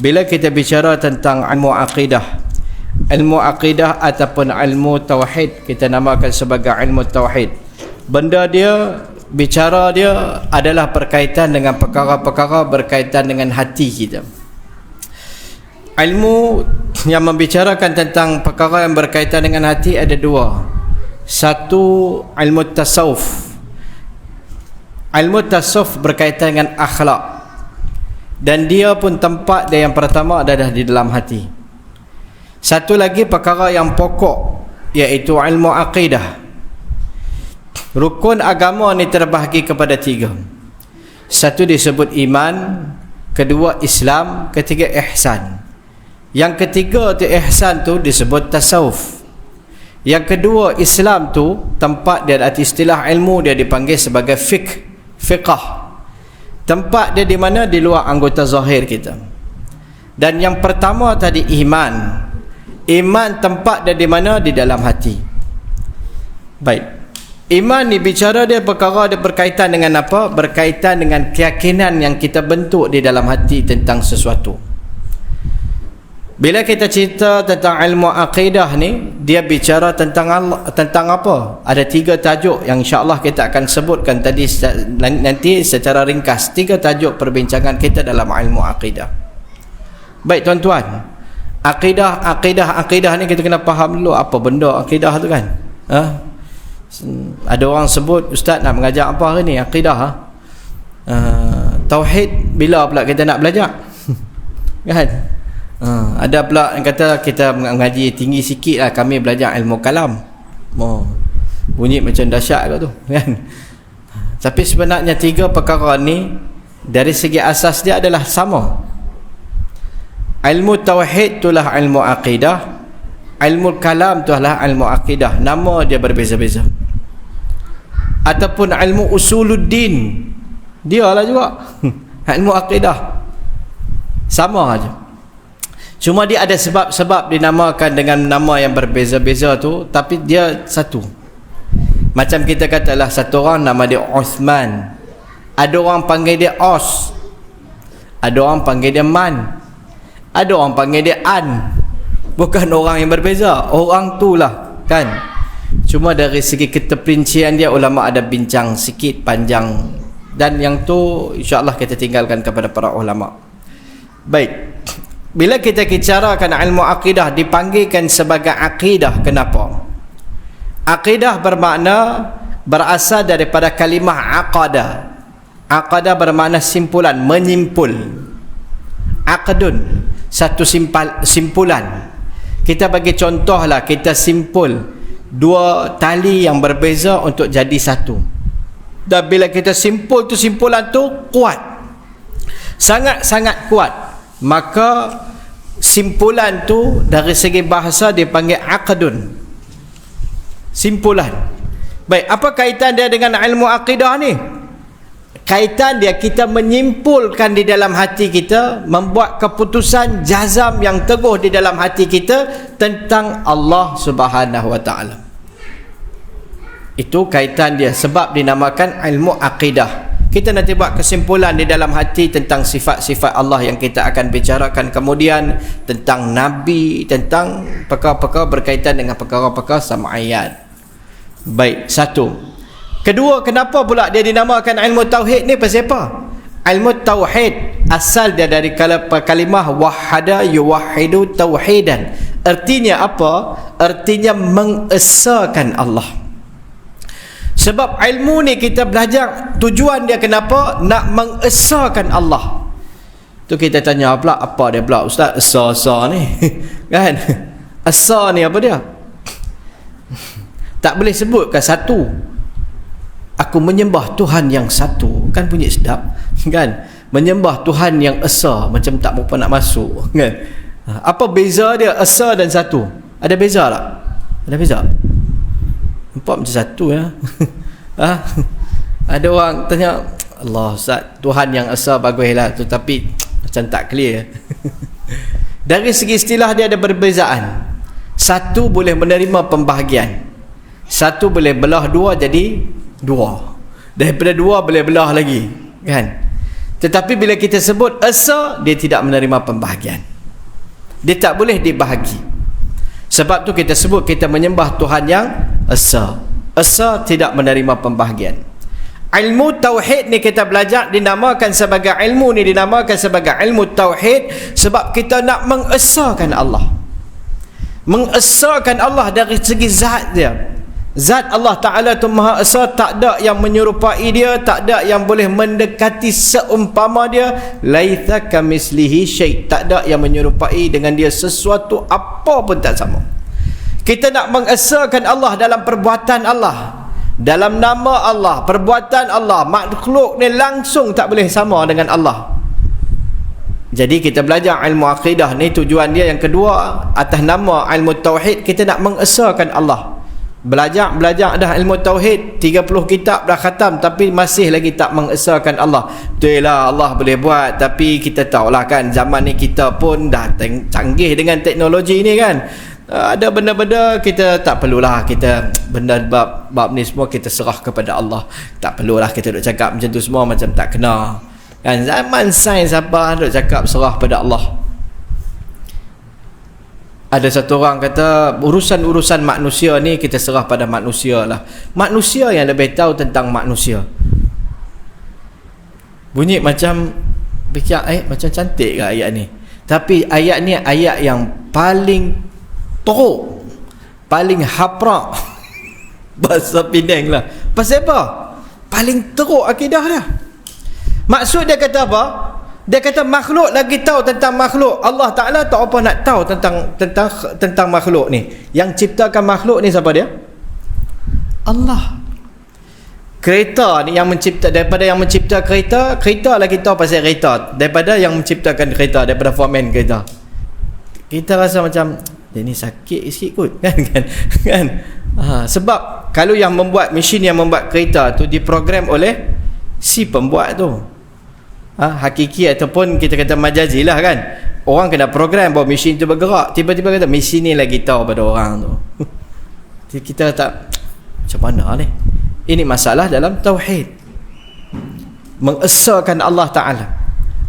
Bila kita bicara tentang ilmu akidah ataupun ilmu tauhid, kita namakan sebagai ilmu tauhid. Benda dia, bicara dia adalah berkaitan dengan perkara-perkara berkaitan dengan hati kita. Ilmu yang membicarakan tentang perkara yang berkaitan dengan hati ada dua. Satu, ilmu tasawuf. Ilmu tasawuf berkaitan dengan akhlak, dan dia pun tempat dia yang pertama adalah di dalam hati. Satu lagi perkara yang pokok, iaitu ilmu akidah. Rukun agama ni terbahagi kepada tiga. Satu disebut iman, kedua Islam, ketiga ihsan. Yang ketiga tu ihsan tu disebut tasawuf. Yang kedua Islam tu tempat dia, arti istilah ilmu dia dipanggil sebagai fiqh. Tempat dia di mana? Di luar anggota zahir kita. Dan yang pertama tadi iman. Iman tempat dia di mana? Di dalam hati. Baik. Iman ni bicara dia perkara dia berkaitan dengan apa? Berkaitan dengan keyakinan yang kita bentuk di dalam hati tentang sesuatu. Bila kita cerita tentang ilmu akidah ni, dia bicara tentang Allah, tentang apa? Ada tiga tajuk yang insya-Allah kita akan sebutkan tadi nanti secara ringkas. Tiga tajuk perbincangan kita dalam ilmu akidah. Baik tuan-tuan, akidah ni kita kena faham dulu apa benda akidah tu kan. Ada orang sebut, ustaz nak mengajar apa hari ni? Akidah. Tauhid bila pula kita nak belajar? Kan? Ada pula yang kata kita mengaji tinggi sikit lah, kami belajar ilmu kalam. Bunyi macam dahsyat ke tu kan? Tapi sebenarnya tiga perkara ni dari segi asas dia adalah sama. Ilmu tauhid itulah ilmu akidah, ilmu kalam itulah ilmu akidah. Nama dia berbeza-beza. Ataupun ilmu usuluddin, dia lah juga ilmu akidah, sama aja. Cuma dia ada sebab-sebab dinamakan dengan nama yang berbeza-beza tu, tapi dia satu. Macam kita katalah satu orang nama dia Uthman, ada orang panggil dia Os, ada orang panggil dia Man, ada orang panggil dia An. Bukan orang yang berbeza, orang tu lah kan. Cuma dari segi keteperincian dia, ulama ada bincang sikit panjang, dan yang tu insya-Allah kita tinggalkan kepada para ulama. Baik. Bila kita bicarakan ilmu akidah dipanggilkan sebagai akidah, kenapa? Akidah bermakna berasal daripada kalimah aqada. Aqada bermakna simpulan, menyimpul. Aqdun, satu simpulan. Kita bagi contohlah, kita simpul dua tali yang berbeza untuk jadi satu. Dan bila kita simpul tu, simpulan tu kuat, sangat-sangat kuat, maka simpulan tu dari segi bahasa dipanggil aqdun, simpulan. Baik, apa kaitan dia dengan ilmu akidah ni? Kaitan dia, kita menyimpulkan di dalam hati kita, membuat keputusan jazam yang teguh di dalam hati kita tentang Allah Subhanahu wa taala. Itu kaitan dia, sebab dinamakan ilmu akidah. Kita nanti buat kesimpulan di dalam hati tentang sifat-sifat Allah yang kita akan bicarakan kemudian, tentang Nabi, tentang perkara-perkara berkaitan dengan perkara-perkara sam'iyat. Baik, satu. Kedua, kenapa pula dia dinamakan ilmu tauhid ni? Pasal apa? Ilmu tauhid asal dia dari kalimah wahada yuwahidu tauhidan. Artinya apa? Artinya mengesakan Allah. Sebab ilmu ni kita belajar, tujuan dia kenapa? Nak mengesakan Allah. Tu kita tanya pula, apa dia pula ustaz esa-esa ni? Kan? Esa ni apa dia? Tak boleh sebutkan satu. Aku menyembah Tuhan yang satu. Kan bunyi sedap, kan? Menyembah Tuhan yang esa, macam tak berapa nak masuk, kan? Apa beza dia esa dan satu? Ada beza tak? Ada beza? Nampak macam satu ya. Ada orang tanya, Allah Ustaz, Tuhan yang esa baguslah tu, tapi macam tak clear. Dari segi istilah dia ada perbezaan. Satu boleh menerima pembahagian, satu boleh belah dua jadi dua, daripada dua boleh belah lagi, kan? Tetapi bila kita sebut esa, dia tidak menerima pembahagian. Dia tak boleh dibahagi. Sebab tu kita sebut kita menyembah Tuhan yang esa. Esa tidak menerima pembahagian. Ilmu tauhid ni kita belajar dinamakan sebagai ilmu ni dinamakan sebagai ilmu tauhid sebab kita nak mengesakan Allah. Mengesakan Allah dari segi zat dia. Zat Allah Ta'ala tu Maha Esa, tak ada yang menyerupai dia, tak ada yang boleh mendekati seumpama dia. Laitha kamislihi syai', tak ada yang menyerupai dengan dia sesuatu apa pun tak sama. Kita nak mengesakan Allah dalam perbuatan Allah, dalam nama Allah, perbuatan Allah. Makhluk ni langsung tak boleh sama dengan Allah. Jadi kita belajar ilmu akidah ni, tujuan dia yang kedua atas nama ilmu tauhid, kita nak mengesakan Allah. Belajar dah ilmu tauhid, 30 kitab dah khatam, tapi masih lagi tak mengesakan Allah. Betul lah, Allah boleh buat, tapi kita tahulah kan, zaman ni kita pun dah canggih dengan teknologi ni kan. Ada benda-benda kita tak perlulah, kita benda bab ni semua kita serah kepada Allah. Tak perlulah kita duk cakap macam tu semua, macam tak kena kan. Zaman sains apa duk cakap serah pada Allah. Ada satu orang kata urusan-urusan manusia ni kita serah pada manusia lah. Manusia yang lebih tahu tentang manusia. Bunyi macam fikir macam cantik ke ayat ni, tapi ayat ni ayat yang paling teruk, paling haprak bahasa Penang lah. Pasal apa? Paling teruk akidah dia. Maksud dia kata apa? Dia kata makhluk lagi tahu tentang makhluk. Allah Ta'ala tak apa nak tahu tentang makhluk ni. Yang ciptakan makhluk ni siapa dia? Allah. Kereta ni yang mencipta, daripada yang mencipta kereta, kereta lagi tahu pasal kereta daripada yang menciptakan kereta, daripada foreman kereta. Kita rasa macam dia ni sakit sikit kot kan. Sebab kalau yang membuat mesin, yang membuat kereta tu diprogram oleh si pembuat tu, hakiki ataupun kita kata majazi lah kan. Orang kena program bahawa mesin tu bergerak, tiba-tiba kata mesin ni lagi tahu pada orang tu. Kita tak, macam mana ni? Ini masalah dalam tauhid, mengesakan Allah Ta'ala.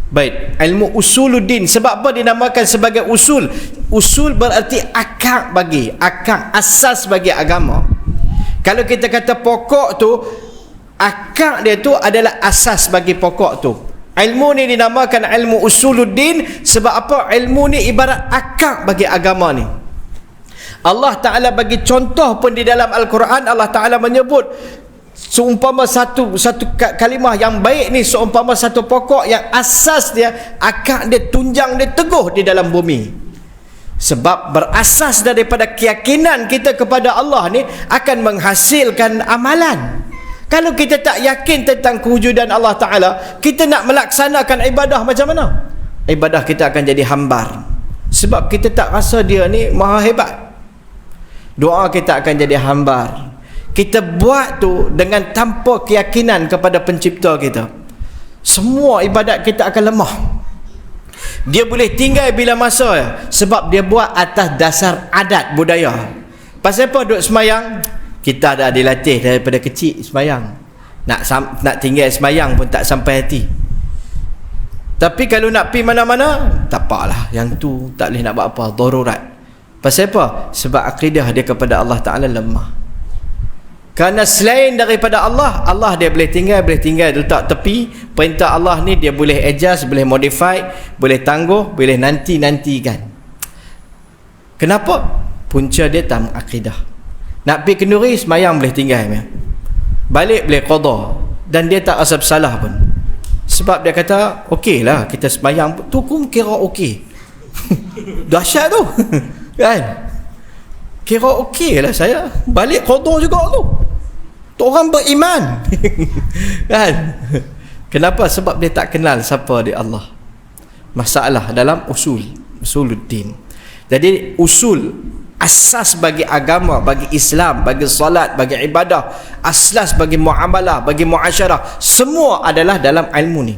Baik, ilmu usuluddin. Sebab apa dinamakan sebagai usul? Usul berarti akar bagi, akar, asas bagi agama. Kalau kita kata pokok tu, akar dia tu adalah asas bagi pokok tu. Ilmu ni dinamakan ilmu usuluddin. Sebab apa? Ilmu ni ibarat akar bagi agama ni. Allah Ta'ala bagi contoh pun di dalam Al-Quran. Allah Ta'ala menyebut seumpama satu kalimah yang baik ni, seumpama satu pokok yang asas dia, akar dia, tunjang dia teguh di dalam bumi. Sebab berasas daripada keyakinan kita kepada Allah ni akan menghasilkan amalan. Kalau kita tak yakin tentang kewujudan Allah Ta'ala, kita nak melaksanakan ibadah macam mana? Ibadah kita akan jadi hambar. Sebab kita tak rasa dia ni maha hebat. Doa kita akan jadi hambar. Kita buat tu dengan tanpa keyakinan kepada pencipta kita, semua ibadat kita akan lemah. Dia boleh tinggal bila masa, sebab dia buat atas dasar adat budaya. Pasal apa duduk semayang? Kita dah dilatih daripada kecil semayang. Nak tinggal semayang pun tak sampai hati. Tapi kalau nak pergi mana-mana, tak apalah, yang tu tak boleh nak buat apa, darurat. Pasal apa? Sebab akidah dia kepada Allah Ta'ala lemah. Kerana selain daripada Allah, Allah dia boleh tinggal letak tepi. Perintah Allah ni dia boleh adjust, boleh modify, boleh tangguh, boleh nantikan. Kenapa? Punca dia dalam akidah. Nak pergi kenduri, semayang boleh tinggal, balik boleh qada, dan dia tak rasa bersalah pun. Sebab dia kata okey lah, kita semayang tu pun kira okey. Dahsyat tu kan, kira okey lah saya, balik qada juga tu. Orang beriman kan. Kenapa? Sebab dia tak kenal siapa dia Allah. Masalah dalam usuluddin. Jadi usul, asas bagi agama, bagi Islam, bagi salat, bagi ibadah, asas bagi muamalah, bagi muasyarah, semua adalah dalam ilmu ni.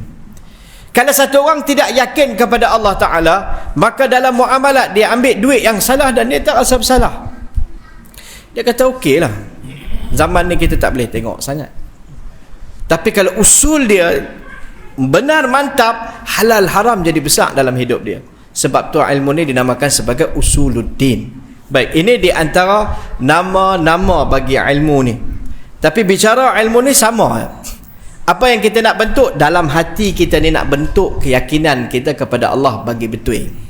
Kalau satu orang tidak yakin kepada Allah Ta'ala, maka dalam muamalat dia ambil duit yang salah dan dia tak rasa bersalah. Dia kata okey lah, zaman ni kita tak boleh tengok sangat. Tapi kalau usul dia benar mantap, halal haram jadi besar dalam hidup dia. Sebab tu ilmu ni dinamakan sebagai usuluddin. Baik, ini di antara nama-nama bagi ilmu ni. Tapi bicara ilmu ni sama. Apa yang kita nak bentuk dalam hati kita ni, nak bentuk keyakinan kita kepada Allah bagi betul.